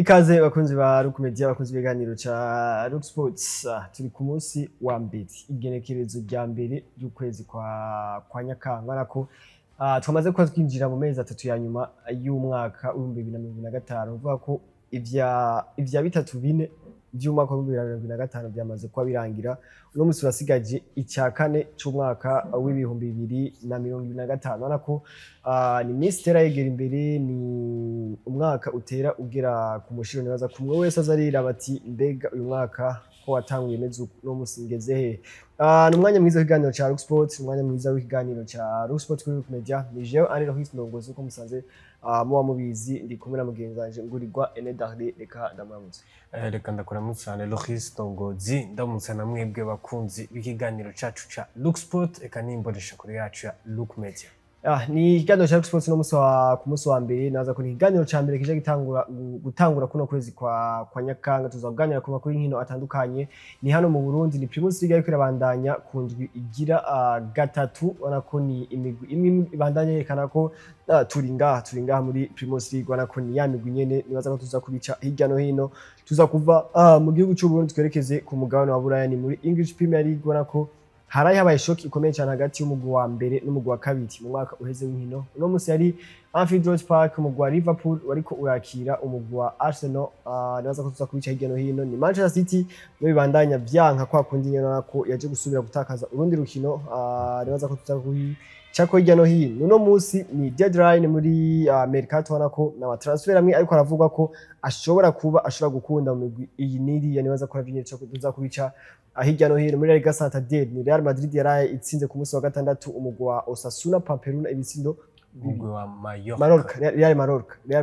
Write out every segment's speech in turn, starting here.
Ikaze bakunzi ba Rukumedia bakunzi beganiro ca Rock Sports turi ku munsi wa mbere igenekerezo rya mbere y'ukwezi kwa Nyakanga nako twamaze ko twinjira mu mezi atatu ya nyuma y'umwaka wa 2025 uvuga ko ivya bitatu bine by'umwaka wa 2025 byamaze kwa birangira uno munsi urasigaje icya kane cy'umwaka w'ibihumbi 2025 nako ni Mr. Yegera imbere ni umwaka utera ugera ku mushiro nibaza kumwe wese azarira bati mbega uyu mwaka ko watanguye neza no musingeze he ni umwanya mwiza w'ikiganiro ca Rock Sports umwanya mwiza w'ikiganiro ca Rock Sports kuri Rukumedia ni jewe ari rohisi ndongozi uko musanze muba mubizi ndi kumwe na mugenzi wanje ngurirwa Enedarde reka ndamuramutse reka ndakuramutse rohisi ndongozi ndamutse na mwebwe bakunzi b'ikiganiro cacu ca Rock Sports eka nimbonesha kuri yacu ya Rukumedia ni ikiganiro cha Rock Sports no ku munsi wa mbere naza ko ni ikiganiro ca mbere kije gutangura kuno kwezi kwa Nyakanga tuzaganira ku makuru y'inkino atandukanye ni hano mu Burundi ni Primus League ariko irabandanya kundwi igira gatatu urako ni imigwi imwe ibandanya yerekana ko turi ngaha muri Primus League urako ni ya migwi nyene nibaza ko tuza kubica hirya no hino tuza kuva mu gihugu cy'u Burundi twerekeze ku mugabane wa Buraya ni muri English Premier League urako haraye habaye shock ikomeye cyane hagati y'umugwi wa mbere n'umugwi wa kabiri mu mwaka uheze w'inkino uno munsi yari Anfield Park umugwi wa Liverpool wariko urakira umugwi wa Arsenal nibaza ko tuza kubica hirya no hino ni Manchester City no bibandanya byanka kwa kundi nyene nako yaje gusubira gutakaza urundi rukino nibaza ko tuza kubica hirya no hino uno munsi ni deadline muri Mercato nako na transfer amwe ariko aravuga ko ashobora gukunda mu migwi iyi niri nibaza ko ravinye cyo tuza kubica hirya no hino muri Liga Santander ni Real Madrid yaraye itsinze ku munsi wa gatandatu umugwi wa Osasuna Pamplona ibitsindo umugwi wa Mallorca Real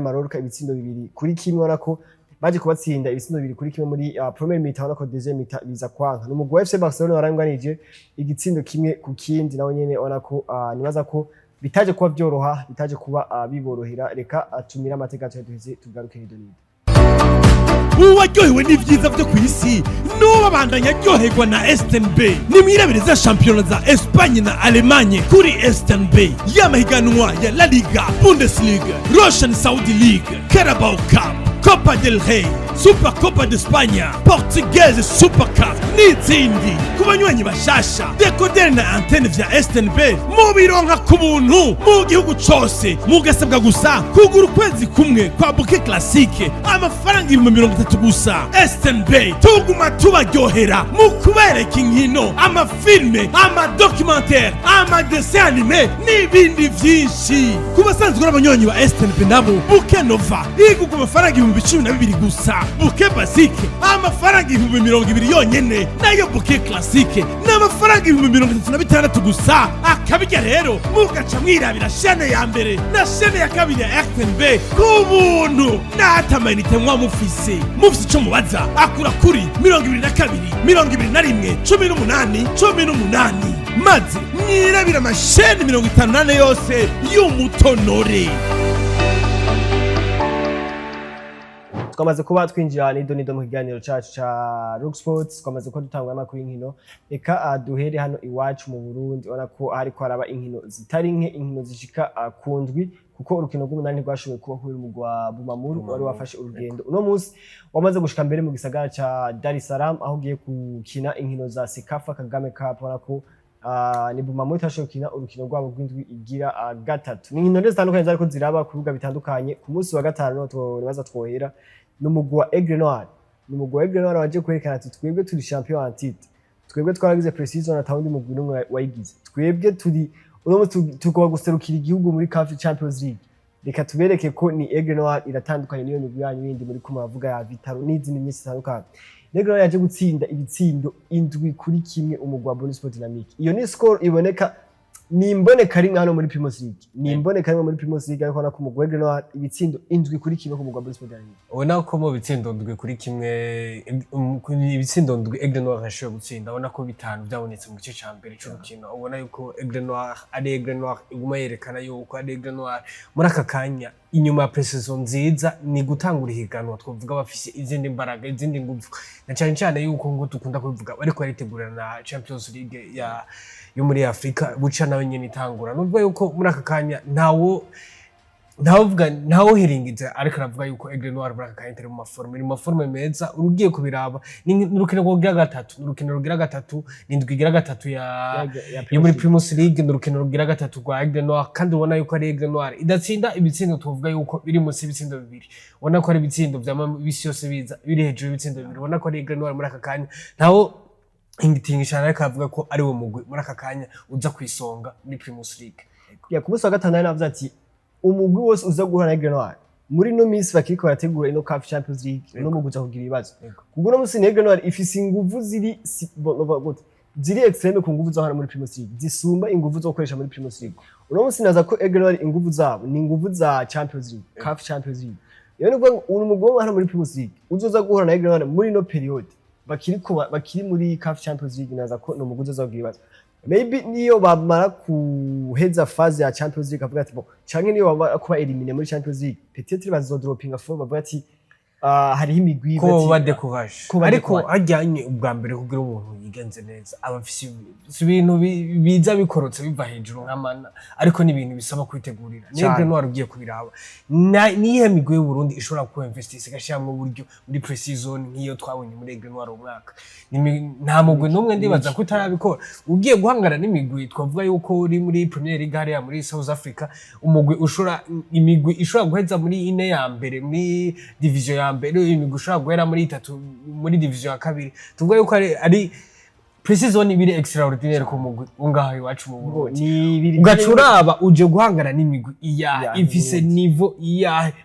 Mallorca ibitsindo 2 kuri kimwe urako baje kubatsinda ibitsindo 2 kuri kimwe muri premier mi-temps urako deuxième mi-temps biza kwanka n'umugwi wa FC Barcelona waranganije igitsindo kimwe ku kindi nawo nyene urako nibaza ko bitaje kuba byoroha bitaje kuba biborohera reka atumira amateka tuduhize tugaruke hidonide uwaryohewe n'ivyiza vyo kw'isi n'uwo babandanya aryoherwa na STNB ni mwirabiriza shampiyona za Espagne na Allemagne kuri STNB y'amahiganwa ya La Liga, Bundesliga, Russian Saudi League, Carabao Cup, Copa del Rey, Super Copa de España, Portuguese Super Cup n'izindi ku banywanyi bashasha decoder na antenne vya STNB mubironka ku buntu mu gihugu cose mugasabwa gusa kugura ukwezi kumwe kwa bouquet classique amafaranga 30 gusa STNB tuguma tubaryohera mu kubereka inkino amafilme amadocumentaire amadessin animé n'ibindi vyinshi ku basanzwe n'abanywanyi ba STNB nabo bouquet nova igugu amafaranga 12,000 gusa bouquet basique amafaranga 20,000 yonyene nayo bouquet classique n'amafaranga 36,000 gusa akabijya rero mugaca mwirabira chaîne ya mbere na chaîne ya kabiri ya STNB ku buntu n'atamanite mufise ico mubaza akura kuri 22 21 18 maze mwirabira amasheni 58 yose y'umutonore. twamaze kuba twinjira nido mu kiganiro cacu ca Rock Sports twamaze ko dutangwa amakuru y'inkino eka duhere hano iwacu mu Burundi ona ko hariko haraba inkino zitari nke inkino zishika kundwi kuko urukino rw'umunani rwashoboye kuba kuri umugwa Bumamuru wari wafashe urugendo uno munsi wamaze gushika mbere mu gisagara ca Dar es Salaam aho giye gukina inkino za Sekafa Kagame Cup ona ko ni Bumamuru tashoboye gukina urukino rwabo rw'indwi igira gatatu ni inkino zitandukanye zariko ziraba ku bibuga bitandukanye ku munsi wa gatanu nibaza twohera n'umugwi wa Aigle Noir waje kwerekana ati twebwe turi champion en titre twebwe twaragize precision atawundi mugwi n'umwe wayigize twebwe turi uno tukoba guserukira igihugu muri CAF Champions League reka tubereke ko ni Aigle Noir iratandukanye niyo migwi yanyu yindi muri kuma bavuga ya Vitaro n'izindi nyinshi zitandukanye Aigle Noir yaje gutsinda ibitsindo 7 kuri kimwe umugwi wa Bonus Sport Dynamique iyo ni score iboneka nimboneka rimwe hano muri Primus League ariko nako umugwi Aigle Noir ibitsindo 7 kuri kimwe ku mugwi wa Bonus Sport Dynamique ubona ko mu bitsindo 7 kuri kimwe ibitsindo 7 Aigle Noir yashoboye gutsinda ubona ko bitanu byabonetse mu gice ca mbere c'urukino ubona yuko Aigle Noir ari Aigle Noir iguma yerekana yuko ari Aigle Noir muri aka kanya inyuma ya precision nziza ni gutangura ihiganwa twovuga bafise izindi mbaraga izindi nguvu na cyane yuko ngo dukunda kubivuga ariko yaritegurana na Champions League yo muri Afrika buca nawe nyene itangura nubwo yuko muri aka kanya ntawo ntawo hiringiza ariko aravuga yuko Aigle Noir muri aka kanya itari mu maforme meza urugiye kubiraba n'urukino rugira gatatu n'indwi igira gatatu yo muri Primus League n'urukino rugira gatatu rwa Aigle Noir kandi ubona yuko ari Aigle Noir idatsinda ibitsindo tuvuga yuko biri munsi y'ibitsindo bibiri ubona ko ari ibitsindo by'amabisi yose biza biri hejuru y'ibitsindo bibiri ubona ko ari Aigle Noir muri aka kanya ntawo ingitingishana ariko avuga ko ari wo mugwi muri aka kanya uza kwisonga muri Primus League ku munsi wa gatanu navuze ati umugwi wose uza guhura na Aigle Noir muri no minsi bakiriko barategura ino CAF Champions League no muguza kugira ibibazo kuko no munsi Aigle Noir ifise inguvu ziri extreme ku nguvu zo hana muri Primus League zisumba inguvu zo gukoresha muri Primus League uno munsi naza ko Aigle Noir inguvu zabo ni inguvu za Champions League CAF Champions League iyo nubwo umugwi hana muri Primus League uzoza guhura na Aigle Noir muri no period bakiri muri CAF Champions League naza ko no muguzi zo kugira ibibazo maybe niyo bamara kuheza phase ya Champions League avuga ati bo canke niyo bamara kuba eliminer muri Champions League peut-être bazodropinga form bavuga ati hariho imigwi ko badecourage ariko ajyanye ubwa mbere kugira umuntu yigenze neza abafisi ibintu biza bikorotse biva hejuru nk'amana ariko ni ibintu bisaba kwitegurira Aigle Noir ugiye kubiraba nihe migwi y'u Burundi ishobora ku investise igashiramo uburyo muri pre-season nk'iyo twabonye muri Aigle Noir umwaka nta mugwi n'umwe ndibaza ko utarabikora ugiye guhangana n'imigwi twavuga yuko uri muri Premier League hariya muri South Africa umugwi imigwi ishobora guheza muri ine ya mbere muri division ya mbere imigwi ishobora guhera muri 3 muri division ya kabiri tuvuga yuko ari pre-season ibiri extraordinaire ku mugwi ungaho iwacu mu Burundi ugacuraba uje guhangana n'imigwi ifise niveau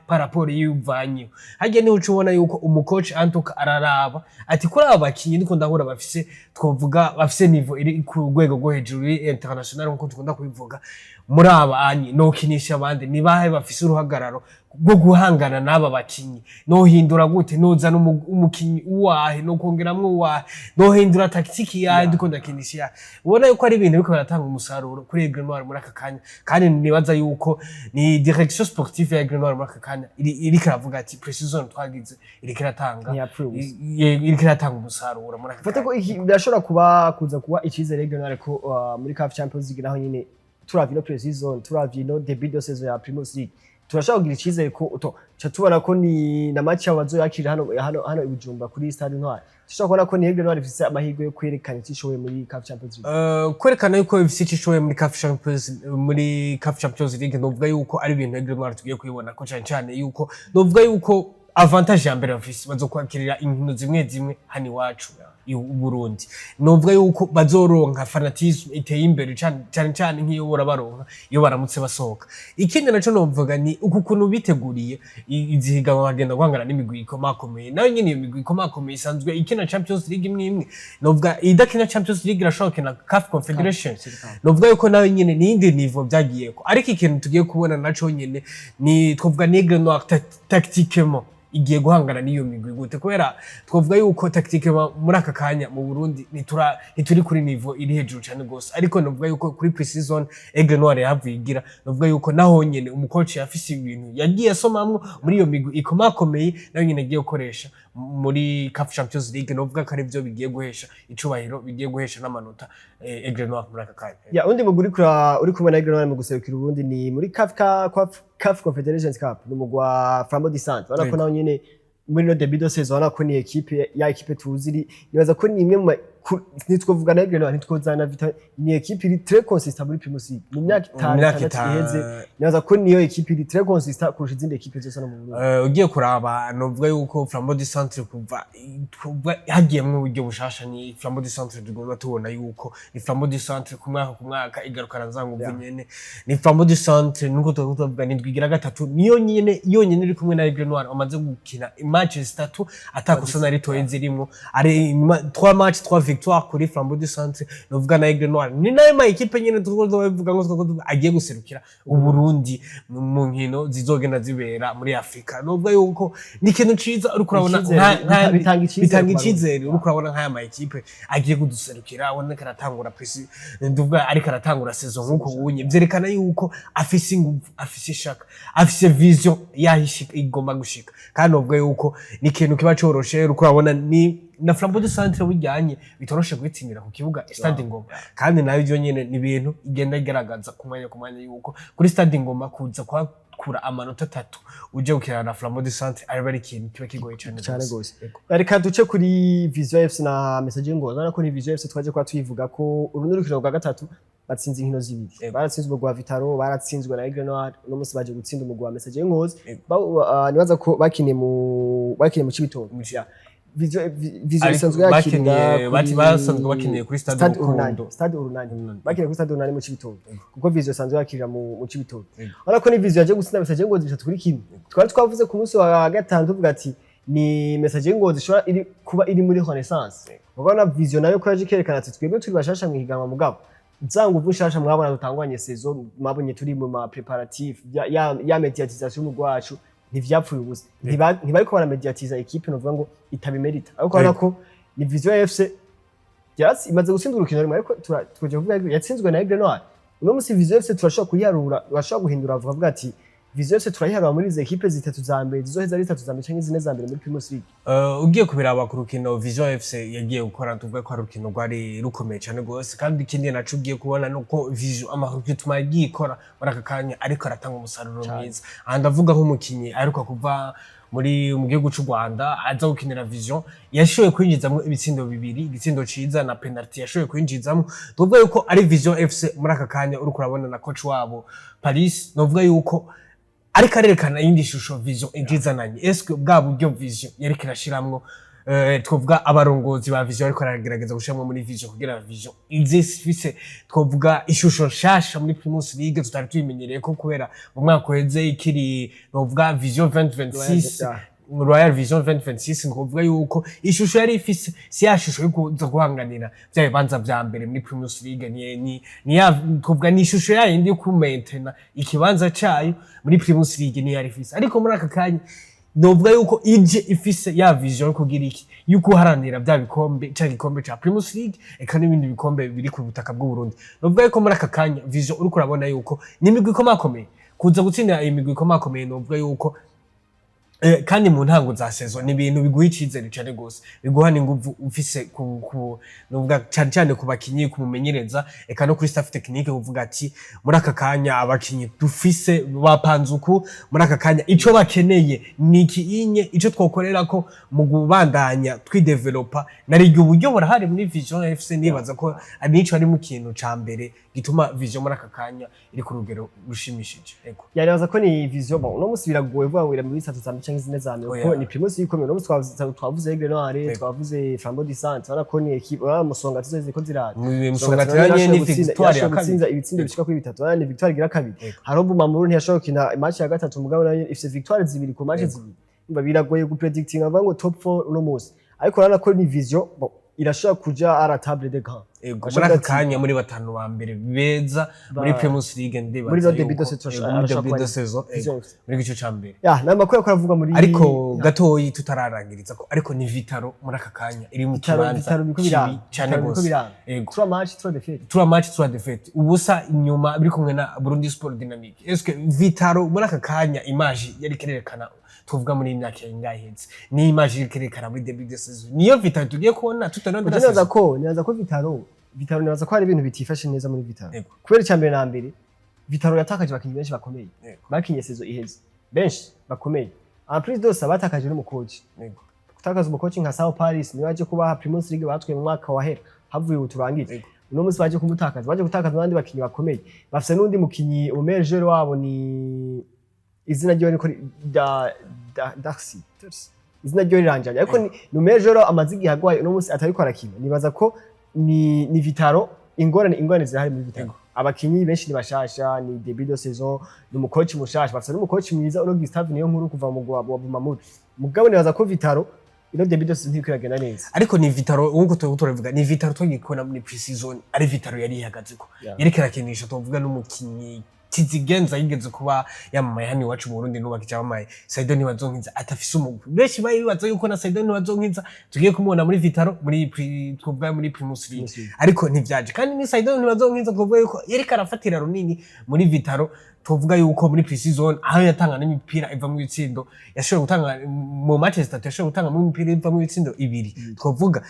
par rapport y'uvanyo hajye ni ucubona yuko umucoach Antoka araraba ati kuri aba bakinyi ndiko ndahura bafise twovuga bafise niveau iri ku rwego rwo hejuru international nko tukunda kubivuga muri aba anyi no kinisha abandi nibahe bafise uruhagararo bwo guhangana n'aba bakinyi no hindura gute nozana umukinyi uwahe no kongeramwe uwahe no hindura taktiki yahe ndiko ndakinisha ubona yuko ari ibintu biko baratanga umusaruro kuri Aigle Noir muri aka kanya kandi nibaza yuko ni direction sportive ya Aigle Noir muri aka kanya iri karavuga ati pre-season twagize iri kiratanga umusaruro muri aka fata ko birashobora kuza kuba icizere Aigle Noir ko muri CAF Champions League naho nyine turavino pre-season turavino debut de saison ya Primus League turashaka kugira icizere ko tubona ko ni na match abazo yakira hano ibujumba kuri Stade Noir turashaka kubona ko ni Aigle Noir ifise amahirwe yo kwerekana icishowe muri CAF Champions League kwerekana yuko ifise icishowe muri CAF Champions League novuga yuko ari ibintu Aigle Noir tugiye kuyibona ko cyane yuko novuga yuko avantage ya mbere bafise bazokwakirira inkino zimwe hani wacu Burundi novuga yuko bazoronka fanatisme iteye imbere cyane nk'iyo barabaronka iyo baramutse basohoka ikindi naco novuga ni uku kuntu biteguriye izihiganwa bagenda guhangana n'imigwi ikomakomeye nayo nyine iyo migwi ikomakomeye isanzwe ikina Champions League imwe novuga idakina Champions League irashoboka na CAF Confederation novuga yuko nayo nyine n'indi niveau byagiyeko ariko ikintu tugiye kubona naco nyine ni twovuga ni Aigle Noir tactiquement igiye guhangana n'iyo migwi gute kubera twavuga yuko tactique muri aka kanya mu Burundi nituri kuri niveau iri hejuru cyane gose ariko novuga yuko kuri pre-season Aigle Noir yavugira novuga yuko naho nyene umucoach yafise ibintu yagiye asomamwe muri iyo migwi ikomakomeye nayo nyene agiye gukoresha muri CAF Champions League novuga ko ari byo bigiye guhesha icubahiro bigiye guhesha n'amanota Aigle Noir muri aka kanya undi muguri uri kubona Aigle Noir mu guserukira Burundi ni muri CAF Confederation Cup n'umugwa Flambeau du Centre barako naho nyene muri no debut de saison arako ni equipe tuziri nibaza ko ni imwe mu nitwovuga na Aigle Noir nitwozana vita ni equipe iri très consistant muri Primus League mu myaka 5 iheze nibaza ko niyo equipe iri très consistant kurusha izindi equipe zose no mu Burundi ugiye kuraba novuga yuko Flambeau du Centre kuva hagiyemwe uburyo bushasha ni Flambeau du Centre tugomba tubona yuko ni Flambeau du Centre ku mwaka igarukana zangu nyene ni Flambeau du Centre nuko tuvuga ni ndwigira gatatu niyo nyene iri kumwe na Aigle Noir amaze gukina matches 3 atakosa na ritoye zirimo ari 3 match 3 victoire kuri Flambeau du Centre novuga na Aigle Noir ni nayo ma equipe nyene tuvuga ngo agiye guserukira u Burundi mu nkino zizogenda zibera muri Afrika novuga yuko ni kintu ciza uri kurabona bitanga icizere uri kurabona nk'aya ma equipe agiye kuduserukira abone karatangura presi nduvuga ari karatangura saison nkuko ubunye byerekana yuko afise ingufu afise ishaka afise vision yahishika igomba gushika kandi novuga yuko ni kintu kiba coroshe uri kurabona ni na Flambeau du Centre bujyanye bitoroshe guhitsimira ku kibuga Stade Ngoma kandi nayo byo nyene ni ibintu igenda igaragaza kumanya yuko kuri Stade Ngoma kuza ukura amanota 3 uje gukina na Flambeau du Centre ari ari ikintu kiba kigoye cyane gose. Reka duce kuri Vision FC na message ngo nana ko ni Vision FC twaje kwa twivuga ko urukino rwa gatatu batsinze inkino zibiri baratsinzwe rwa Vitaro baratsinzwe na Aigle Noir no musi baje gutsinda umugwi wa message ngozi nibaza ko bakine mu Cibitoke Vision isanzwe yakina basanzwe bakiniye kuri stade Urukundo bakiniye kuri stade Urunani mu Cibitoke kuko Vision isanzwe yakira mu Cibitoke ariko ni Vision yaje gutsinda message ngozi bitatu kuri kimwe twari twavuze ku munsi wa gatanu tuvuga ati ni message ngozi ishobora kuba iri muri Renaissance ubona Vision nayo ko yaje kerekana ati twebwe turi bashasha mu higanwa mugabo nzangu vushasha mwabona dutangwanye saison mwabonye turi mu ma preparatif ya mediatisation mu gwacu ntivyapfuye ubusa ntibariko bara mediatiza equipe no vuga ngo itabimerita ariko urabona ko ni Vision FC yasi imaze gutsinda urukino rumwe ariko twaje kuvuga yatsinzwe na Aigle Noir uno musi Vision FC turashobora kuyiharura bashobora guhindura avuga ati Vision FC turayiharura muri izi equipe zitatu za mbere zizoheza ari zitatu za mbere canke zine za mbere muri Primus League ugiye kubiraba ku rukino Vision FC yagiye gukora tuvuga ko rukino rwari rukomeye cyane gose kandi ikindi naco ugiye kubona nuko Vision amakuru yagiye ikora baraka kanya ariko aratanga umusaruro mwiza ndavuga nk'umukinyi ariko kuva muri mu gihugu cy'u Rwanda aza gukinira Vision yashoboye kwinjizamo ibitsindo bibiri igitsindo ciza na penalty yashoboye kwinjizamo tuvuga yuko ari Vision FC muri aka kanya uri kurabona na coach wabo Paris novuga yuko ariko arerekana indi shusho Vision injizananye eske bwa buryo Vision yariko irashiramwo twovuga abarongozi ba Vision ariko aragerageza gushiramwo muri Vision kugira Vision izifise twovuga ishusho shasha muri Primus League tutari tuyimenyereye ko kubera mu mwaka weze ikiri novuga Vision 2026 Royal Vision 2026 ngovuga yuko ishusho yari ifise si yashusho yo kuza guhanganira bya bibanza vya mbere muri Primus League ni twovuga ni ishusho yindi yo kumaintaina ikibanza cayo muri Primus League ni yari ifise ariko muri aka kanya novuga yuko ije ifise ya Vision kugira iki yuko haranira bya bikombe gikombe ca Primus League eka n'ibindi bikombe biri ku butaka bw'u Burundi novuga yuko muri aka kanya Vision uri kurabona yuko ni imigwi ikomakomeye kuza gutsinda imigwi ikomakomeye novuga yuko kandi mu ntango za saison ni ibintu biguha icizere cyane gose biguha n'inguvu ufise novuga cyane ku bakinyi kumumenyereza eka no kuri staff technique uvuga ati muri aka kanya abakinyi dufise bapanzuku muri aka kanya ico bakeneye niki inye ico twokorera ko mu gubandanya twidevelopa nariryo uburyo burahari muri Vision FC nibaza ko anico ari mu kintu ca mbere gituma Vision muri aka kanya iri ku rugero rushimishije eko yaraza ko ni Vision bon no musi biragoye vuga ngo muri 3 canke zine za mbere ko ni Primus ikomeye no twavuze Aigle Noir twavuze Flambeau du Centre bara ko ni equipe musonga tuzoze ko zirata musonga tiranye ni victoire ya kabiri ibitsindo bishika kuri bitatu ni victoire gira kabiri harobu mamuru ntiyashobora kina match ya gatatu mugabo nayo ifise victoire zibiri ku match zibiri umva biragoye gupredicting ava ngo top 4 no musi ariko urana ko ni Vision bon irashobora kuja à la table des grands muri aka kanya muri batanu ba mbere beza muri Primus League ndibaza muri debut de saison muri gice ca mbere n'amakuru ko aravuga muri ariko gatoyi tutararangiriza ko ariko ni Vitaro muri aka kanya iri mu kibanza cyane gose 3 match 3 défaites ubusa inyuma biri kumwe na Burundi Sport Dynamique est-ce que Vitaro muri aka kanya image yari kerekana tuvuga muri imyaka ingaheze ni image ikerekana muri debut de saison niyo Vitaro tugiye kubona tutanondera nibaza ko Vitaro nibaza ko hari ibintu bitifashe neza muri Vitaro kubera cyambere na mbere Vitaro yatakaje bakinyi benshi bakomeye bakinye saison iheze benshi bakomeye en plus de ça batakaje n'umukoci gutakaza umukoci nka Sao Paris ni baje kubaha Primus League batwaye mu mwaka wahera havuye uturangize uno musi baje kumutakaza baje gutakaza abandi bakinyi bakomeye bafise n'undi mukinyi umerger wabo ni izina ryo ni ko Darcy izina ryo riranjanye ariko ni umerger amazigi hagwaye uno musi atari ko arakina nibaza ko ni Vitaro ingorane zihari muri Vitaro abakinyi benshi ni bashasha ni debut de saison ni umukoci mushasha bafite n'umukoci mwiza uno Gustave niyo nkuru kuva mu gwa wa Bumamuru mugabo nibaza ko Vitaro ino debut de saison ntikwiragenda neza ariko ni Vitaro uko turavuga ni Vitaro twagikona muri pre-season ari Vitaro yari ihagazeko yari kirakinisha tuvuga n'umukinyi kizigenza yigeze kuba yamamaye hano iwacu mu Burundi n'ubaka cyamamaye Saidon Bazonkiza atafise umugwi benshi bayibaza yuko na Saidon Bazonkiza tugiye kumubona muri Vitaro muri twovuga muri Primus League ariko ntivyaje kandi ni Saidon Bazonkiza twovuga yuko yari karafatira runini muri Vitaro tuvuga yuko muri pre-season aho yatanga n'imipira iva mu bitsindo yashobora gutanga mu matches 3 yashobora gutanga mu mipira iva mu bitsindo ibiri twovuga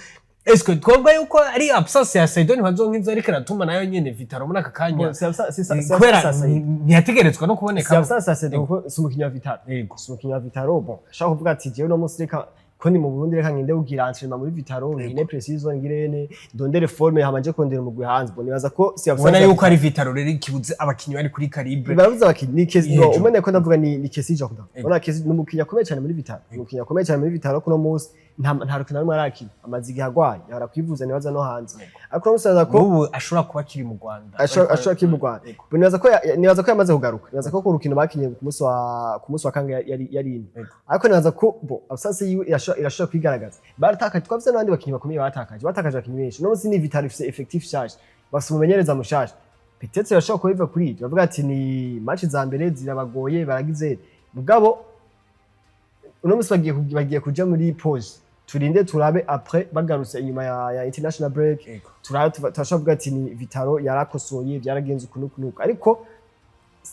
Eske twovuga yuko ari absence ya Saidoni bazonkiza ariko ratuma nayo nyene Vitaro muri aka kanya kubera ntiyategerezwa no kuboneka si absence ya Saidoni kuko si umukinnyi wa Vitaro si umukinnyi wa Vitaro bon ashaka kuvuga ati jewe no munsi reka ko ni mu Burundi reka ngende kugira entraînement muri Vitaro ngine precision ngirene ndondere forme hamaje kondera umugwi hanze bon nibaza ko si absence ubona yuko ari Vitaro rero ikibuze abakinnyi bari kuri calibre baravuze abakinnyi ni kesi umene ko ndavuga ni kesi Jordan ona kesi n'umukinnyi akomeye cyane muri Vitaro umukinnyi akomeye cyane muri Vitaro kuno munsi nta rukino rumwe arakina amazigi hagwaye yara kwivuza nibaza no hanze ariko musaza ko ubu ashobora kuba kiri mu Rwanda ashobora kiri mu Rwanda nibaza ko yamaze kugaruka nibaza ko urukino bakinye ku munsi wa kanga yari ariko nibaza ko bo absence yiwe irashobora kwigaragaza baratakaje twavye n'abandi bakinyi bakomeye batakaje abakinyi benshi no munsi ni Vitaro ifise effective charge basumenyereza mushasha peut-être yashobora kuba biva kuri bavuga ati ni match za mbere zirabagoye baragize mugabo uno munsi bagiye kuja muri pause turinde turabe après bagarutse inyuma ya international break turashoboka ati ni Vitaro yarakosoye byaragenze ukunukunuka ariko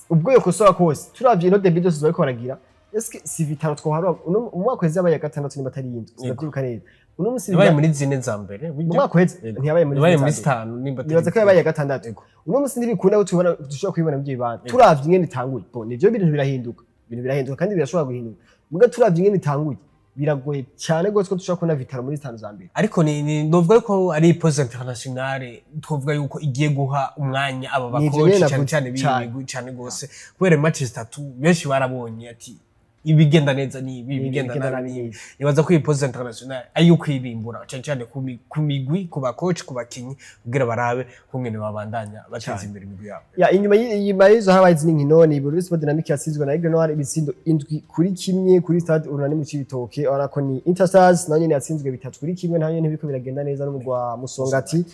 ubwo yokosora kose turavye no debut dose bariko baragira eske si Vitaro twoharwa umwaka weze yabaye gatandatu ni batari yindi sivyibuka neza uno munsi yabaye muri zine za mbere umwaka weze ntiyabaye muri zitanu nimba nibaza ko yabaye gatandatu uno munsi ntibikunda ko tubona dushobora kubibona mu by'ibanga turavye ingene itanguye bon nivyo bintu birahinduka kandi birashobora guhinduka muga turavye ingene itanguye biragoye cyane gose ko dushobora kubona Vitaro muri zitanu za mbere ariko ni ndovuga ko ari pause internationale twovuga yuko igiye guha umwanya aba bakoci cyane b'ibigwi cyane gose kubera match zitatu benshi barabonye ati ibigenda neza ni ibigenda nabi nibaza ko iyi pause internationale ayo kwirimbura cyane ku migwi ku bakoci ku bakinyi kugira barabe kungene babandanya bateza imbere imigwi yabo ya inyuma y'izo habaye inkino ni Burundi Sport Dynamic yasizwe na Aigle Noir ibitsindo 7-1 kuri stade urunani mu Cibitoke ariko ni Interstars nayo nyene yatsinzwe 3-1 nayo nyene biko biragenda neza n'umugwa Musongati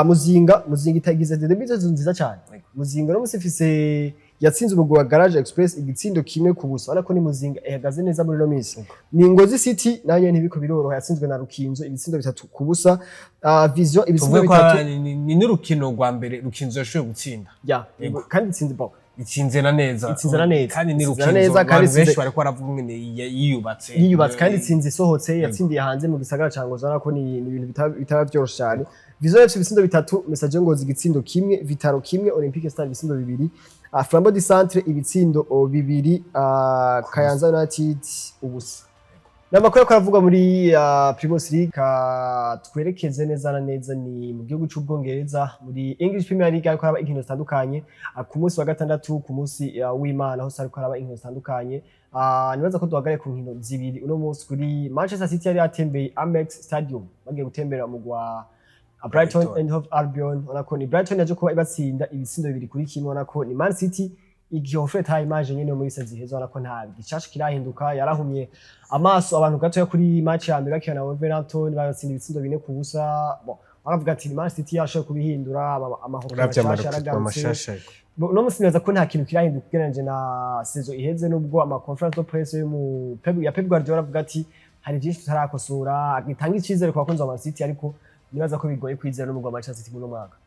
muzinga itagize debut nziza cyane muzinga no musifise yatsinze umugwi wa Garage Express igitsindo kimwe ku busa ariko ni muzinga ihagaze neza muri no minsi ni Ngozi City nayo nyene biko biroroha yatsinzwe na Rukinzo ibitsindo 3 ku busa Vision ibitsindo 3 ni n'urukino rwa mbere Rukinzo yashoboye gutsinda kandi itsinze bo itsinze na neza kandi ni Rukinzo kandi benshi bariko baravuga ngene yiyubatse kandi itsinze sohotse yatsindiye hanze mu gisagara ca Ngozi ariko ni ibintu bitaba byoroshe cyane Vision FC ibitsindo 3 Message Ngozi igitsindo kimwe Vitaro kimwe Olympique Stars ibitsindo 2 Flambeau du Centre ibitsindo 2 Kayanza United ubusa namakuru karavuga muri Primus League twerekeze neza na neza ni mu gihugu cy'Ubwongereza muri English Premier League ariko araba inkino zitandukanye ku munsi wa gatandatu ku munsi w'Imana aho sariko araba inkino zitandukanye nibaza ko duhagare ku nkino zibiri uno munsi kuri Manchester City yari atembeye Amex Stadium bagiye gutembera mu gwa Brighton and Hove Albion onako ni Brighton yaje kuba ibatsinda ibitsindo 2-1 onako ni Man City igihe ofeta image nyene muri sazi hezo onako nta gicasha kirahinduka yarahumye amaso abantu gato yo kuri match ya mbere bakina na Wolverhampton batsinda ibitsindo 4 ku busa bon baravuga ati Man City yashoboye kubihindura amahoro y'amashasha no musineza ko nta kintu kirahinduka kugereranyije na saison iheze nubwo ama conference of press yo mu Pep Guardiola avuga ati hari byinshi tutarakosora gitanga icizere kwa konzo Man City ariko nibaza ko bigoye kwizera n'umugwa Manchester City mu mwaka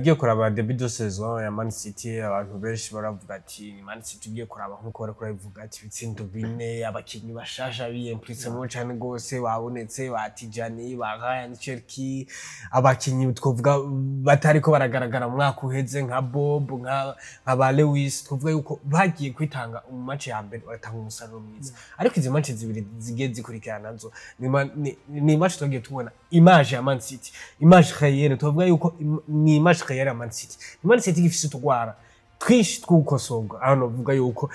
giye kuraba debut de saison ya Man City abantu benshi baravuga ati Man City giye kuraba nkuko bari kuravuga ati bitsindo 4 abakinyi bashasha biyemplitse mu cyane gose babonetse batijani ba Ryan Cherki abakinyi twovuga batariko baragaragara mu mwaka uheze nka Bob nka ba Lewis twovuga yuko bagiye kwitanga mu match ya mbere batanga umusaruro mwiza ariko izi match zibiri zigiye zikurikirana nazo ni match twagiye tubona image ya Man City image réelle twovuga yuko ni image réelle ya Man City Man City gifise tugwara twishi twukosoga hano vuga yuko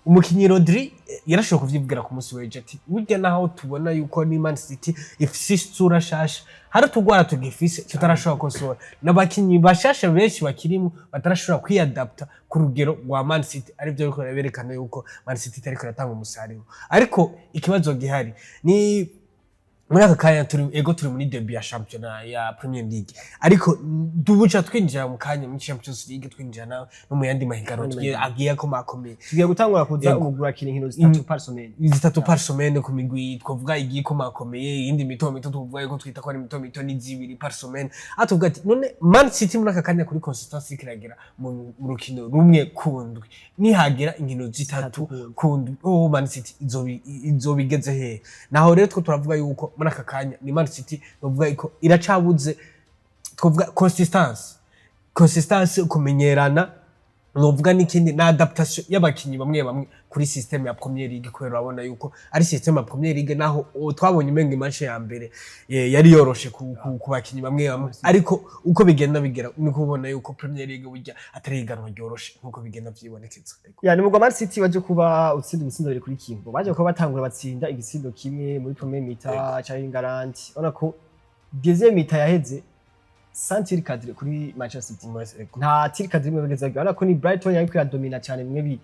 umukinyi Rodri yarashobora kuvyivugira ku munsi weje ati burya naho tubona yuko ni Man City ifise isura shasha hari tugwara tugifise tutarashobora kosora n'abakinyi bashasha benshi bakirimo batarashobora kwiadapta ku rugero rwa Man City ari byo biko berekana yuko Man City tariko iratanga umusaruro ariko ikibazo gihari ni muri aka kanya turi muri debut ya championnat ya Premier League ariko dubuca twinjira mu kanya muri Champions League twinjira no mu yandi mahigano agiye ko makomeye tugiye gutangura kuza umugura kiri nkino 3 par semaine ku migwi twovuga igiye ko makomeye indi mito tuvuga yuko twita ko ari mito ni 2 par semaine atuvuga ati none Man City muri aka kanya kuri consistency kiragera mu rukino rumwe kundwi nihagera inkino 3 kundwi Man City izobigeze he naho rero turavuga yuko muri aka kanya ni Man City novuga iko iracabuze twovuga consistency kumenyerana novuga n'ikindi na adaptation y'abakinyi bamwe kuri system ya Premier League kubera urabona yuko ari system ya Premier League naho twabonye imenga match ya mbere yari yoroshe ku bakinyi bamwe ariko uko bigenda bigera niko ubona yuko Premier League burya atari iganwa ryoroshe nkuko bigenda vyibonekeza yani mugwa Man City baje kuba utsinda ibitsindo biri kuri kimbo baje kuba batangura batsinda igitsindo kimwe muri premier mita cha England ona ko deuxième mita yaheze Santir kadire kuri Manchester City nta tiri kadire mwe bageza gana ko ni Brighton yari kwidomina cyane mwe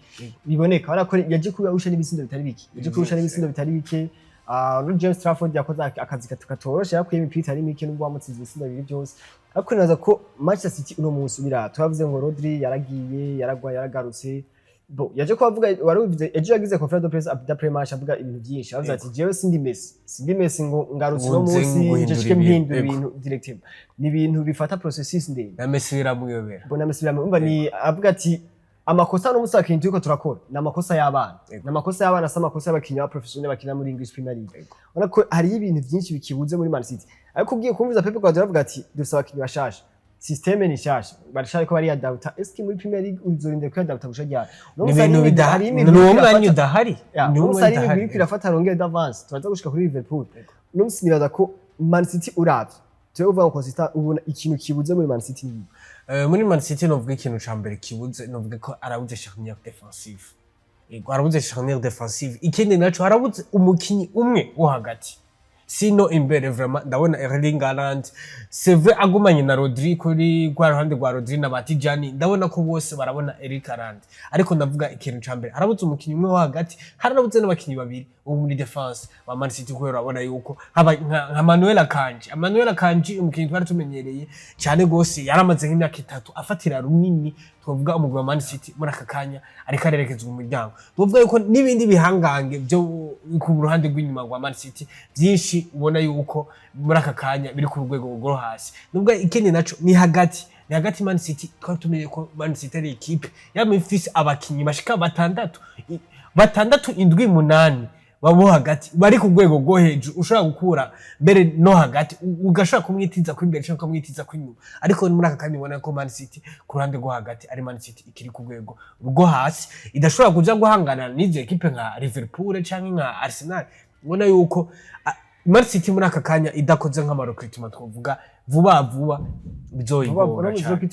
biboneka ara ko yaje kubusha n'ibisindo bitari biki yaje kubusha n'ibisindo bitari bike James Trafford yakoze akazi katoroshe yakuye imipita ari mike n'ubwo wamutsinze ibisindo bibiri byose ariko naza ko Manchester City uno munsi bira twavuze ngo Rodri yaragiye yaragarutse bo yaje ko avuga warubize ejo yagize conference de presse après match avuga ibintu byinshi avuze ati jewe sindi Messi ngo ngarutse no munsi je mpindura ibintu directive ni ibintu bifata processes ndende na Messi biramuyobera bona Messi biramumva ni avuga ati amakosa no musaka intu ko turakora na amakosa y'abana na amakosa y'abana sama amakosa y'abakinnyi ba professional bakina muri English Premier League ona ko hari ibintu byinshi bikibuze muri Man City ariko ugiye kumviza Pep Guardiola avuga ati dusaba abakinnyi bashasha systeme ni shasha barashaka ko bari adapta eski muri Premier League uzorinde ko adapta gushajya no ibintu bidahari no mwanya udahari no musari ibintu birafata rongera d'avance turaza gushika kuri Liverpool no musinibaza ko Man City uravye twe uva ko consistent ubona ikintu kibuze muri Man City muri Man City novuga ikintu ca mbere kibuze novuga ko arabuze charnière défensive arabuze charnière défensive ikindi naco arabuze umukinyi umwe wo hagati sino imbere vraiment ndabona Erling Haaland c'est vrai agumanye na Rodri kuri kwa ruhande rwa Rodri na Batijani ndabona ko bose barabona Erling Haaland ariko ndavuga ikintu ca mbere harabuze umukinyi umwe wo hagati haranabuze n'abakinyi babiri muri defense wa Man City kubera urabona yuko nka Manuel Akanji umukinyi twari tumenyereye cyane gose yaramaze nk'imyaka 3 afatira runini twavuga umugwi wa Man City muri aka kanya ariko arerekezwa mu muryango tuvuga yuko nibindi bihangange byo ku ruhande rw'inyuma rwa Man City byinshi ubona yuko muri aka kanya biri ku rwego rwo hasi nubwo ikindi naco ni hagati Man City twari tumenye ko Man City ari equipe ya Memphis abakinyi bashika batandatu indwi munani babo hagati bari ku rwego rwo hejuru ushobora gukura mbere no hagati ugashaka kumwitiza kuri mbere cyangwa kumwitiza kuri nyuma ariko muri aka kanya ubona ko Man City ku ruhande rwo hagati ari Man City ikiri ku rwego rwo hasi idashobora kuja guhangana n'izo equipe nka Liverpool cyangwa nka Arsenal ubona yuko Man City muri aka kanya idakoze nk'amarokritement twovuga vuba bizoyigora cyane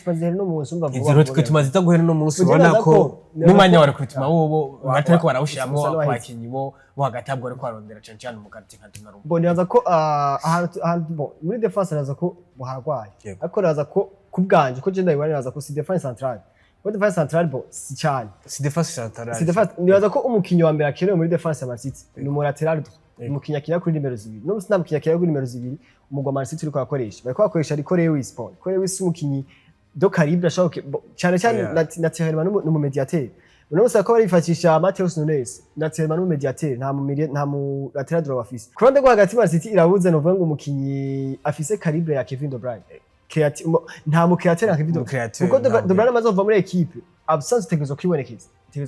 izo recruitment ziza guhera no munsi ubona ko n'umwanya wa recruitment wobo batari ko barawushiramo abakinyi bo hagati abwo ariko arondera cyane mu karti nka Donnarumma bo ndaza ko ahantu muri defense ndaza ko buharwaye ariko ndaza ko kubganje ko je ndabibona ndaza ko si defense centrale ko defense centrale bo si cyane si defense ndaza ko umukinyi wa mbere akenewe muri defense ya Man City ni mu lateral umukinya kinya kuri nimero 2 no musina mukinya kinya kuri nimero 2 umugwa Man City uriko akoresha bariko akoresha ariko Lewis Paul ko Lewis umukinyi do calibre ashaka cyane na Thierry no mu mediateur no musaka ko barifatisha Matheus Nunes na Thierry no mu mediateur nta mu lateral droit afise kurande go hagati Man City irabuze no vuga ngo umukinyi afise calibre ya Kevin De Bruyne nta mu createur Kevin De Bruyne kuko De Bruyne amaze kuva muri equipe absence tegezo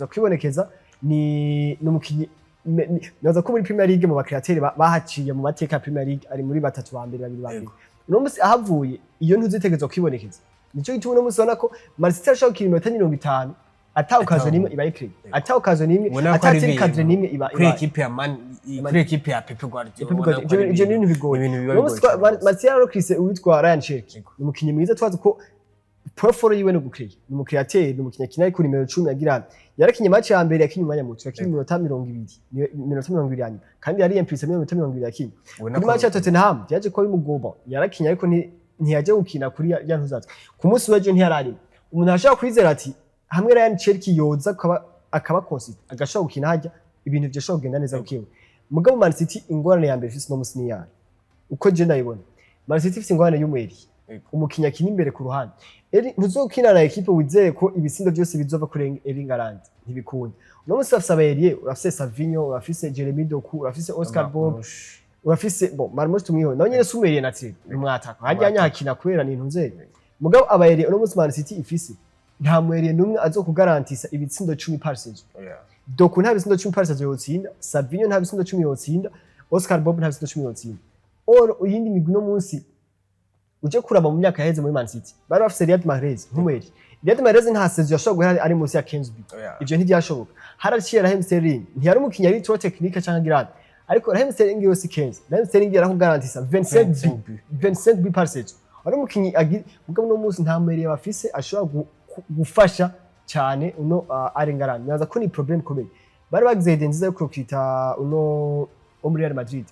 kwibonekeza ni umukinyi naza ko muri Premier League mu bakreateri bahaciye mu mateka ya Premier League ari muri batatu ba mbere babiri no musi ahavuye iyo ntuzitegezo kwibonekeza nico gituma no musi ko Man City ashaka kilometer 50 atawukazo nimwe iba ikre atawukazo nimwe atatiri kadre nimwe iba kuri equipe ya Pep Guardiola je n'ibintu bigoye no musi Man City arokrise uwitwa Ryan Cherki umukinyi mwiza twazi ko profile yiwe no gukreya ni umukreateur ni umukinya kinari kuri nimero 10 yagira yarakinye match ya mbere yakinye umwanya muto yakinye minota 20 yani kandi yari imprise minota 20 yakinye kuri match ya Tottenham yaje ko bimugoba yarakinye ariko ntiyaje gukina kuri ya ntuzatse ku munsi weje ntiyarari umuntu ashaka kwizera ati hamwe Ryan Cherki yoza akaba consistent agashaka gukina hajya ibintu byo shaka kugenda neza bukiwe mugabo Man City ingorane ya mbere fisi no musini yani uko je ndayibona Man City fisi ingorane y'umweri umukinya kini imbere ku ruhande ntuzokina na equipe wizeye ko ibisindo byose bizova kuri Erling Haaland ntibikunda no musi afisa abayeriye urafise Savinho urafise Jeremy Doku urafise Oscar Bob urafise Marmos tumwiho nawe nyene sumeriye natse umwataka hajyanya hakina kubera ni ntunzeye mugabo abayeriye no musi Man City ifise nta mweriye numwe azokugarantisa ibitsindo 10 par saison Doku nta bitsindo 10 par saison yotsinda Savinho nta bitsindo 10 yotsinda Oscar Bob nta bitsindo 10 yotsinda uyindi migwi no munsi uje kuraba mu myaka yaheze muri Man City bari bafise Riyad Mahrez nk'umweri. Riyad Mahrez nta saison yashobora guhera ari munsi ya 15 bit. Ivyo ntibyashoboka. Haraciye Raheem Sterling ntiyari umukinnyi ari trop technique cyangwa grande. Ariko Raheem Sterling yose 15. Raheem Sterling yaraho garantisa 25 bit par saison. Ari umukinnyi mugabo no munsi nta mbere bafise ashobora gufasha cyane uno arengarana. Naza ko ni problem komeye. Bari bagize idea nziza yo kurokita uno Real Madrid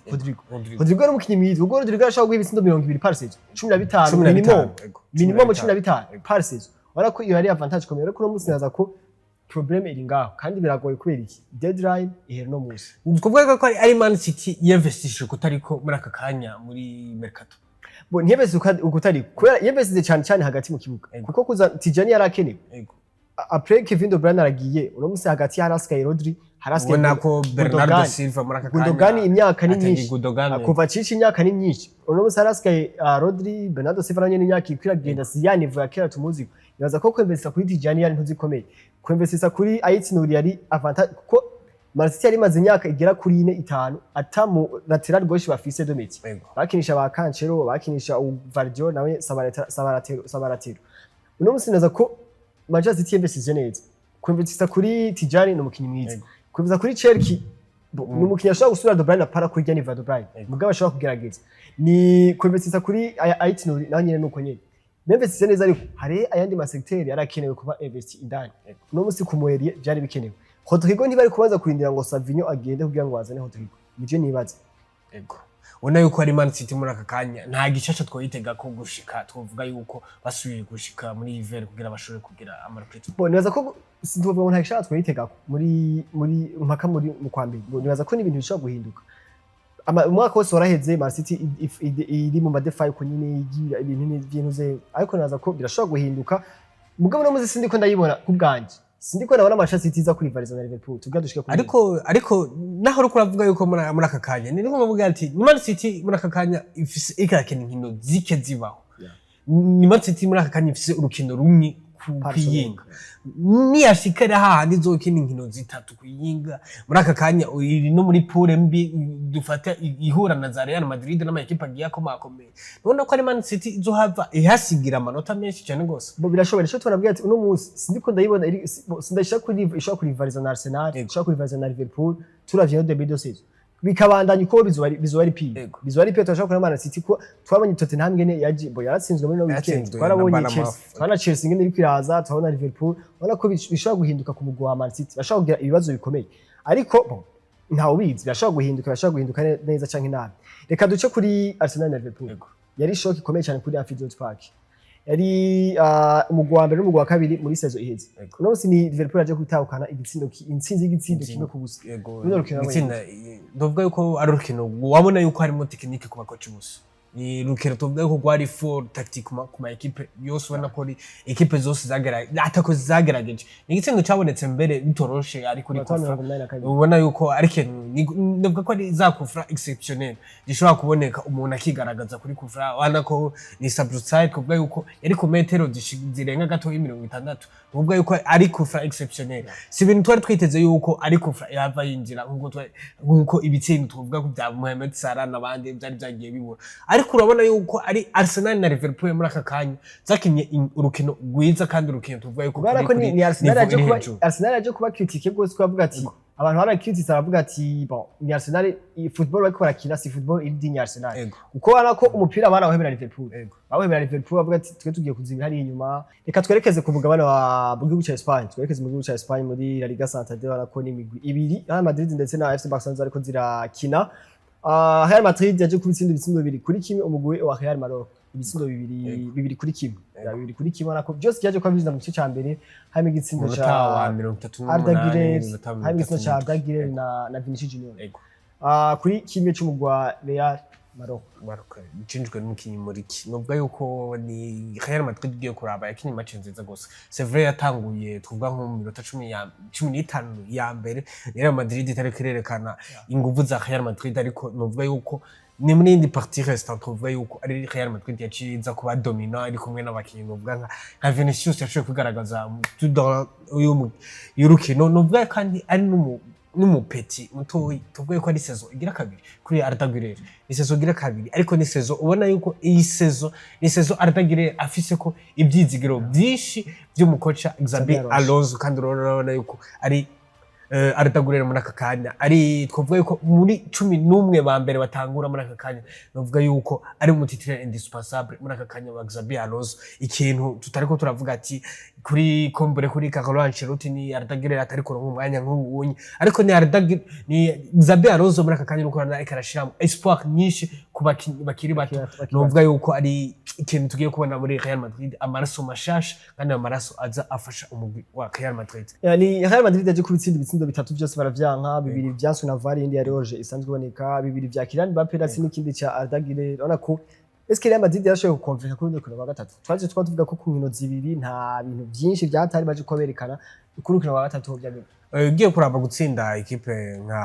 Rodrigo ari umukinnyi mwiza ubwo Rodrigo ashaka guha ibitsindo 20 par saison 15 minimum 15 par saison wala ko iyo ari avantage komeye ariko no munsi naza ko problem iri ngaho kandi biragoye kubera iki deadline ihera no munsi kuvuga ko ari Man City yinvestishije kutariko muri aka kanya muri mercato bo ntiyebeze ukutari kubera yebeze cyane hagati mu kibuga kuko kuza Tijani yarakenewe après Kevin De Bruyne aragiye uno munsi hagati ya Sky Rodri haraske nako Bernardo Silva muri aka kanya Gundogan imyaka ni myinshi kuva cici imyaka ni myinshi uno munsi haraske Rodri Bernardo Silva nanye imyaka ikwiragenda siyani vuga kera tumuzi yaza ko kwemvesa kuri Tijani yari ntuzikomeye kwemvesa kuri Aitsinuri yari avantage kuko Man City yari maze imyaka igera kuri 4-5 atamu lateral gauche bafise Domiti bakinisha ba Cancelo bakinisha Vardio nawe Sabaratero uno munsi naza ko Manchester City yemvesije neza kwemvesa kuri Tijani no mukinyi mwiza kwemvesa kuri Chelsea no mukinyi ashobora gusubira De Bruyne para kuri Gianni De Bruyne mugabo ashobora kugerageza ni kwemvesa kuri Aitsinuri naho nyene nuko nyene Memphis neza ariko hari ayandi masecteri yarakenewe kuba invest indani no musi kumweriye byari bikenewe Rodrigo ntibari kubanza kurindira ngo Savinho agende kugira ngo azane Rodrigo nije nibaza ego ubona yuko ari Man City muri aka kanya nta gishasha twoyitega ko gushika twovuga yuko basubiye gushika muri hiver kugira bashobore kugira amaroketi bo nibaza ko sintuvuga ngo nta gishasha twoyitega muri mpaka muri mu kwambere bo nibaza ko n'ibintu bishobora guhinduka umwaka wose waraheze Man City iri mu madefayi ko nyine igira ibintu by'intuze ariko naza ko birashobora guhinduka mugabo no muzi sindi ko ndayibona kubganje sindi ko nabona Manchester City za kuri Paris na Liverpool tubga dushike kuri ariko naho ruko ravuga yuko muri aka kanya ni nko bavuga ati Man City muri aka kanya ifise ikakene nkino zike zibaho ni Man City muri aka kanya ifise urukino rumwe kuyinga ni ashikara hahandi zokina inkino zitatu kuyinga muri aka kanya iri no muri pool mbi dufata ihura na za Real Madrid n'ama equipe agiye komakomeye none ko ari Man City izohava ihasigira amanota menshi cyane gose bo birashobora cyo twanabwiye ati uno munsi sindi ko ndayibona sindashaka kuri ishaka kuri Varese na Arsenal ishaka kuri Varese na Liverpool turavye de Bedosis bikabandanya uko bizuari pi turashaka kuri Man City ko twabonye Tottenham ngene yaje bo yaratsinzwe muri no weekend twarabonye Chelsea ngene iri kwiraza twabona Liverpool ubona ko bishobora guhinduka ku mugwa wa Man City bashaka kugira ibibazo bikomeye ariko ntawo bizi bashaka guhinduka neza canke nabi reka duce kuri Arsenal na Liverpool yari shock ikomeye cyane kuri Anfield Park yari umugwa wa mbere n'umugwa wa kabiri muri saison iheze uno munsi ni Liverpool aje kwitahukana intsinzi y'igitsindo kimwe ku busa itsinda dovuga yuko ari urukino wabona yuko harimo technique ku bakoci bose ni rukero tuvuga ko gwari for tactique kuma equipe yose ubona ko equipe zose atako zagerageje ni igitsindo cyabonetse mbere bitoroshe ari kuri kufra ubona yuko ari kintu ndavuga ko ari za kufra exceptionnel gishobora kuboneka umuntu akigaragaza kuri kufra wana ko ni subside kuvuga yuko yari ku metero zirenga gato 60 kuvuga yuko ari kufra exceptionnel si ibintu twari twiteze yuko ari kufra yava yinjira nkuko ibitsindo tuvuga ko bya Mohamed Salah nabandi byari byagiye bibura ariko urabona yuko ari Arsenal na Liverpool muri aka kanya zakinye urukino rwiza kandi urukino tuvuga yuko ni Arsenal aje kuba critique gose twavuga ati abantu barakritisa baravuga ati bon ni Arsenal football bariko barakina si football iri ni Arsenal kuko bana ko umupira barawehebera Liverpool bawehebera Liverpool bavuga ati twe tugiye kuzibira hari inyuma reka twerekeze ku mugabane wa gihugu ca Spain twerekeze mu gihugu ca Spain muri La Liga Santander bana ko ni imigwi ibiri Real Madrid ndetse na FC Barcelona ariko zirakina Real Madrid yaje kubitsinda ibitsindo bibiri kuri kimwe umugwi wa Real Maroc ibitsindo bibiri kuri kimwe bibiri kuri kimwe nako byose byaje kwabiza mu gice ca mbere harimo igitsindo ca Arda Güler na Vinicius Junior kuri kimwe cy'umugwa Real Maroc cinjwe n'umukinyi muri ki nubwo yuko ni Real Madrid giye kuraba yakinye match nziza gose c'est vrai yatanguye tuvuga nko mu minota 15 ya mbere Real Madrid itari kirerekana inguvu za Real Madrid ariko nubwo yuko ni muri indi partie restante tuvuga yuko ari Real Madrid yaciza kuba dominant ari kumwe n'abakinyi nubwo nka Vinicius yashoboye kugaragaza dans urukino nubwo kandi ari n'umupeti mutoyi tuvuye ko ari saison igira kabiri kuri Arda Güler ni saison igira kabiri ariko ni saison ubona yuko iyi saison ni saison Arda Güler afise ko ibyizigiro byinshi by'umukoca Xabi Alonso kandi urabona yuko ari Arda Güler muri aka kanya ari twavuga yuko muri 11 ba mbere batangura muri aka kanya navuga yuko ari umutitire indispensable muri aka kanya wa Xabi Alonso ikintu tutariko turavuga ati kuri kombure kuri Carlo Ancelotti ni Arda Güler atari ko umwanya nk'uwunye ariko ni ni Xabi Alonso muri aka kanya nuko arashiramo espoir nyinshi ku bakiri bato navuga yuko ari ikintu tugiye kubona muri Real Madrid amaraso mashasha kandi amaraso aza afasha umugwi wa Real Madrid yani Real Madrid yaje kubitsinda ibitsindo bitatu byose baravyanka bibiri byansu na Vari indi ya Roge isanzwe iboneka bibiri vya Kylian Mbappe ndetse n'ikindi ca Arda Güler urabona ko eske Real Madrid yarashoboye gukonfirma kuri urukino rwa gatatu twaje tuvuga ko ku nkino zibiri nta bintu byinshi byatari baje ko berekana kuri urukino rwa gatatu byagenda ugiye kuraba gutsinda equipe nka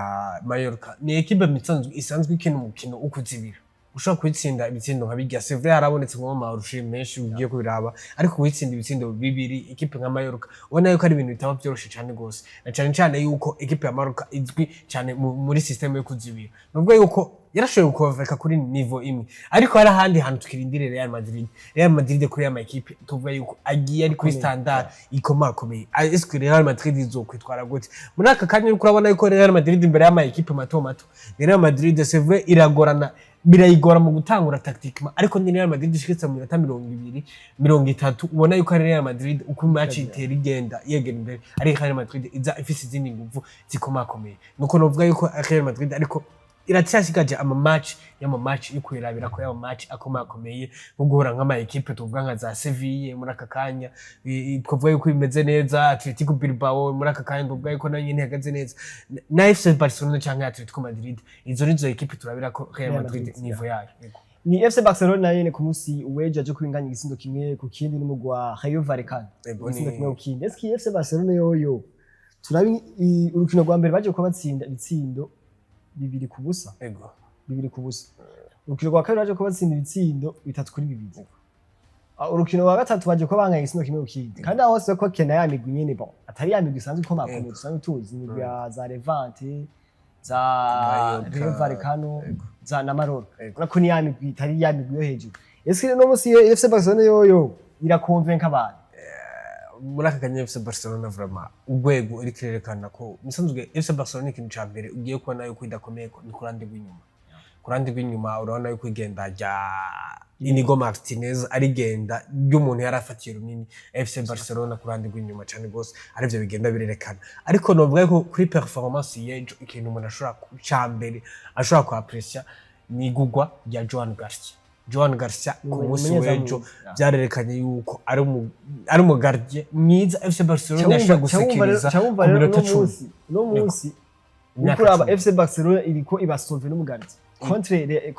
Mallorca ni equipe isanzwe ikina umukino ukuzibira ushobora kwitsinda ibitsindo nka bijya c'est vrai harabonetse ngo amarushi menshi ugiye kubiraba ariko kwitsinda ibitsindo bibiri equipe nka Mallorca ubona yuko ari ibintu bitaba byoroshe cyane gose na cyane yuko equipe ya Mallorca izwi cyane muri system yo kuzibira nubwo yuko yarashoboye kukonverka kuri niveau imwe ariko hari ahandi hantu tukirindire Real Madrid kuri ama equipe tuvuga yuko agiye ari kuri standard ikomakomeye est-ce que Real Madrid izokwitwara gute muri aka kanya uko urabona yuko Real Madrid imbere y'ama equipe mato Real Madrid c'est vrai iragorana birayigora mu gutangura tactiquement ariko ni Real Madrid ishikitse mu minota 20-30 ubona yuko Real Madrid uko match itera igenda yegera imbere ari Real Madrid iza ifise izindi nguvu zikomakomeye nuko novuga yuko Real Madrid ariko iracyasigaje match yo kwirabira ko match akomakomeye nko guhura nk'ama equipe tuvuga nka za Sevilla muri aka kanya twavuga yuko imeze neza Atletico Bilbao muri aka kanya tuvuga yuko nayo nyine ihagaze neza na FC Barcelona cyangwa Atletico Madrid izo nizo equipe turabira ko Real Madrid niveau yayo ni FC Barcelona yene ku munsi uweje aje kwinganya igisindo kimwe ku kindi n'umugwa Rayo Vallecano igisindo kimwe ku kindi eski FC Barcelona yoyo turabi urukino rwa mbere baje ko batsinda ibitsindo bibiri ku busa urukino rwa kabiri baje ko batsinda ibitsindo 3-2 urukino rwa gatatu baje ko banganya igisindo kimwe ku kindi kandi aho se ko kena ya migwi nyene bon atari ya migwi isanzwe ko makomeye dusanzwe tuzi ni ya za Levante za Rayo Vallecano za Namaroro urako ni ya migwi itari ya migwi yo hejuru ese no musi FC Barcelona yoyo irakonvenka abantu muri aka kanya FC Barcelona vraiment ugwego iri kerekana ko misanzwe FC Barcelona ikintu ca mbere ugiye kubona yuko idakomeye ni kurandi rw'inyuma urabona yuko igenda rya Inigo Martinez arigenda ry'umuntu yarafatiye runini FC Barcelona kurandi rw'inyuma cyane gose arivyo bigenda birerekana ariko novuga ko kuri performance yejo ikintu umuntu ashobora ca mbere ashobora ku appreciate ni igugwa rya Joan Garcia ku munsi w'ejo byarerekanye yuko ari umugardie mwiza FC Barcelona yashaka gusekiriza ku minota 10 no munsi ukuraba FC Barcelona iriko ibasove n'umugardie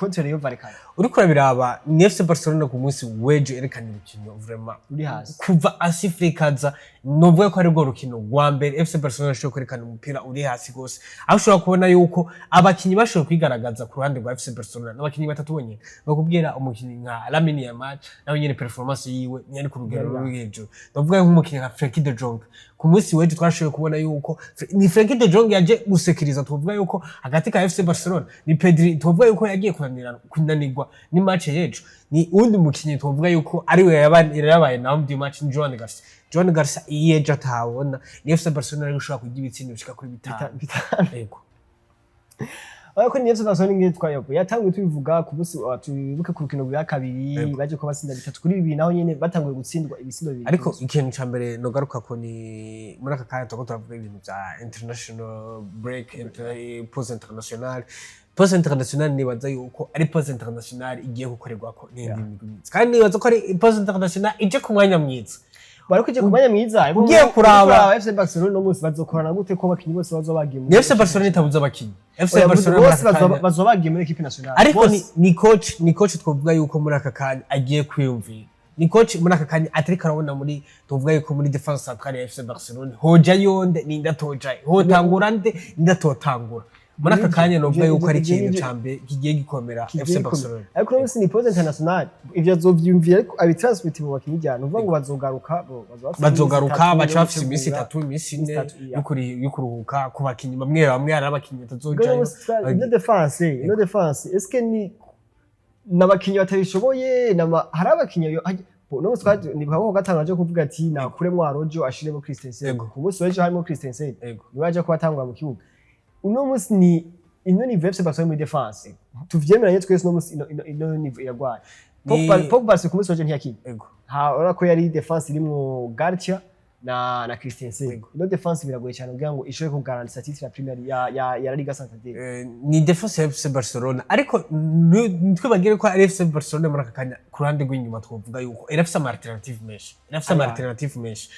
contre Rayo Vallecano uriko urabiraba ni FC Barcelona ku munsi w'ejo erekanye urukino vraiment uri hasi kuva asifrikaza novuga ko ari rwo rukino rwa mbere FC Barcelona ashobora kwerekana umupira uri hasi gose aho ushobora kubona yuko abakinyi bashobora kwigaragaza ku ruhande rwa FC Barcelona n'abakinyi batatu bonyene bakubwira umukinyi nka Lamine Yamal nawe nyene performance yiwe nyari ku rugero ruri hejuru novuga nk'umukinyi nka Frenkie de Jong ku munsi w'ejo twashoboye kubona yuko ni Frenkie de Jong yaje gusekiriza tuvuga yuko hagati ka FC Barcelona ni Pedri tuvuga yuko yagiye kunanirwa ni match yejo ni undi mukinyi tuvuga yuko ari we yabaye na mu match ni Joan Garcia yejo atabona ni FC Barcelona ari gushaka kugira ibitsindi bishika kuri bitanu yego ariko ni FC Barcelona ngiye twayobo yatanguye tubivuga ku munsi tubibuke ku rukino rwa kabiri baje ko basinda 3-2 naho nyene batanguye gutsindwa ibisindo bibiri ariko ikintu ca mbere no garuka ko ni muri aka kanya turavuga ibintu bya international break pause international nibaza yuko ari pause international igiye gukorerwa ko n'indi migwi kandi nibaza ko ari pause international ije ku mwanya mwiza bariko je ku mwanya mwiza ugiye kuraba FC Barcelona no munsi bazokorana gute ko abakinyi bose bazobagiye muri FC Barcelona itabuza abakinyi FC Barcelona bazobagiye muri equipe nationale ariko ni coach twavuga yuko muri aka kanya agiye kwiyumvira ni coach muri aka kanya atariko arabona muri tuvuga yuko muri defense centrale ya FC Barcelona hoja yonde ninda toja hotangura nde ninda totangura muri aka kanya novuga yuko ari ikintu cambe kigiye gikomera FC Barcelona ariko no ni pose international ivyo azovyumvira ariko abitransmit mu bakinyi cyane uvuga ngo bazogaruka baca bafite iminsi 3 iminsi 4 y'ukuruhuka ku bakinyi bamwe ari abakinyi batazojayo no defense est-ce que ni n'abakinyi batabishoboye hari abakinyi no muswati ni bako gatanga cyo kuvuga ati nakuremwo Arojo ashiremo Christensen ku munsi weje harimo Christensen nibaje ko batangwa mu kibuga uno munsi ni ino ni FC Barcelona muri defense tuvyemeranye twese no munsi ino ni yagwaye Pogba se ku munsi weje ntiyakini ora ko yari defense irimo Garcia na Christensen ino defense biragoye cyane kugira ngo ishobore kugarantisa titre ya Premier ya La Liga Santander ni defense ya FC Barcelona ariko twibagire ko FC Barcelona muri akanya kurande rw'inyuma twovuga yuko FC alternative mesh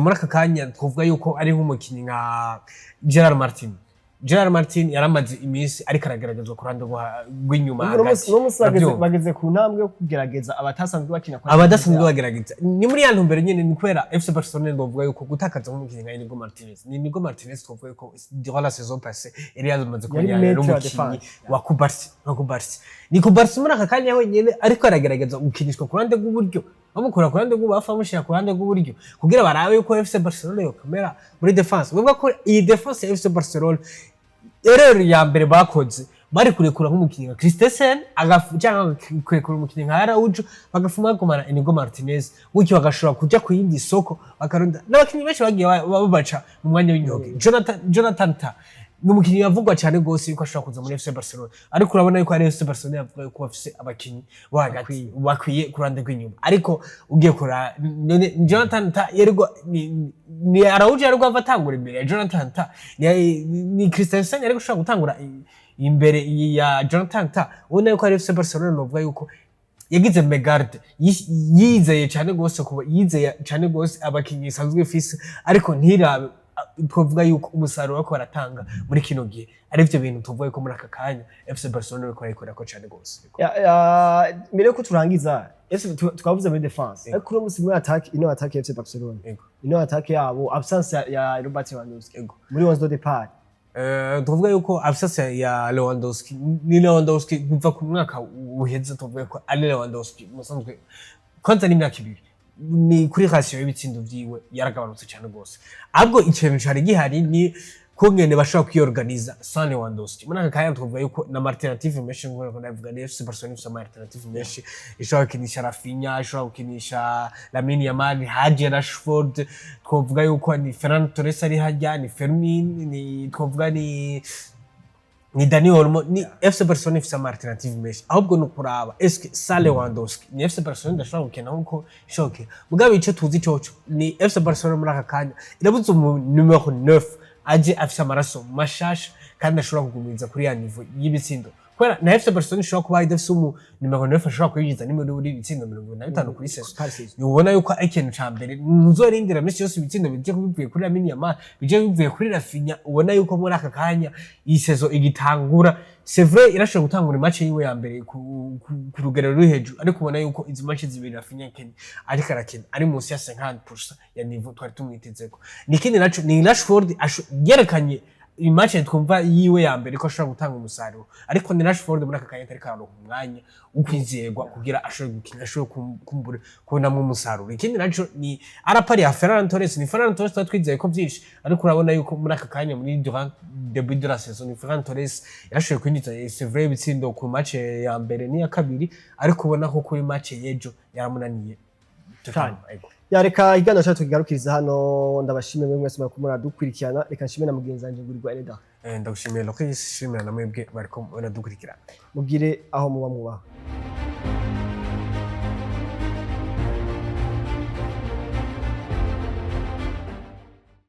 muri akanya twovuga yuko ari nk'umukinyi nka Gerard Martin yaramaze iminsi ariko arageragezwa kurande rw'inyuma hagati bageze ku ntambwe yo kugerageza abatasanzwe bakina abadasanzwe bagerageza ni muri ya ntumbero nyene ni kwera FC Barcelona ndovuga yuko gutakaza nk'umukinyi nka Inigo Martinez twovuga yuko durant la saison passée yari yamaze kunyana n'umukinyi wa Kubarsi ni Kubarsi muri aka kanya wenyene ariko aragerageza gukinishwa kurande rw'uburyo bamukora kurande rw'ubafa mushira kurande rw'uburyo kugira barabe yuko FC Barcelona yokamera muri defense ubwo ko iyi defense ya FC Barcelona erreur ya mbere bakoze bari kurekura nk'umukinyi nka Christensen cyangwa kurekura umukinyi nka Araujo bagafuma kumara Inigo Martinez gutyo bagashobora kuja ku yindi soko bakaronda n'abakinyi benshi bagiye babaca mu mwanya w'inyoge Jonathan Ta n'umukinyi yavugwa cyane gose yuko ashobora kuza muri FC Barcelona ariko urabona yuko ari FC Barcelona yavuga yuko bafise abakinyi bahagati bakwiye kurande rw'inyuma ariko ugiye kora Jonathan Ta yerwa ni Araujo yerwa avatangura imbere ya Jonathan Ta ni Christensen yerwa ashobora gutangura imbere ya Jonathan Ta ubona yuko ari FC Barcelona novuga yuko yagize Megarde yizeye cyane gose kuba yizeye cyane gose abakinyi sanzwe fise ariko ntirabe twovuga yuko umusaruro wako baratanga muri kino gihe ari byo bintu tuvuga yuko muri aka kanya FC Barcelona biko barikora ko cyane gose mbere yuko turangiza twavuze muri defense ariko uno musi muri attack ino attack ya FC Barcelona ino attack yabo absence ya Robert Lewandowski muri 11 de départ tuvuga yuko absence ya Lewandowski kuva ku mwaka uheze tuvuga ko ari Lewandowski musanzwe kwanza ni imyaka 2 ni kuri ratio y'ibitsindo vyiwe yaragabanutse cyane gose ahubwo ikintu cyari gihari ni kongene bashobora kwiorganiza sans Lewandowski muri aka kanya tuvuga yuko na alternative mesh ngo navuga ni FC Barcelona ifite alternative mesh ishobora kukinisha Rafinha ishobora kukinisha Lamine Yamal Haji Rashford twovuga yuko ni Ferran Torres ari hajya ni Fermin ni twovuga ni Dani Olmo ni FC Barcelona ifite alternative mesh ahubwo no kuraba eske sans Lewandowski ni FC Barcelona ndashobora gukena nkuko shoke mugabe ico tuzi coco ni FC Barcelona muri aka kanya irabuze numero 9 aje afise amaraso mashasha kandi ashobora kugumiza kuri ya niveau y'ibitsindo kwera na FC Barcelona ishobora kuba idafise numero 9 ashobora kuyinjiza nimero y'ibitsindo 55 kuri seso ubona yuko ikintu ca mbere nzorindira mesi yose ibitsindo bije kubivuye kuri Lamine Yamal bije bivuye kuri Rafinha ubona yuko muri aka kanya iyi sezo igitangura c'est vrai irashobora gutangura match yiwe ya mbere ku rugero ruri hejuru ariko ubona yuko izi match zibiri Rafinha Ken ariko arakina ari munsi ya 50% ya niveau twari tumwitezeko nikindi naco ni Rashford yerekanye imagine twumva yiwe ya mbere ko ashobora gutanga umusaruro ariko ni Rashford muri aka kanya kari karonka umwanya ukwizerwa kugira ashobora gukina ashobora kumbura kubonamo umusaruro ikindi naco ni arapari ya Ferran Torres ni Ferran Torres twizeye ko byinshi ariko urabona yuko muri aka kanya muri durant début de la saison ni Ferran Torres yarashoboye kwinjiza c'est vrai bitsindo ku match ya mbere ni ya kabiri ariko ubona ko kuri match yejo yaramunaniye yareka igana cyacu kigarukiriza hano ndabashimye mwe mwese murakumura dukurikirana reka nshimire na mugenzi wanje Gurirwa Eleda ndagushimiye Lokis shimira na mwebwe bariko baradukurikirana mugire aho muba mubaho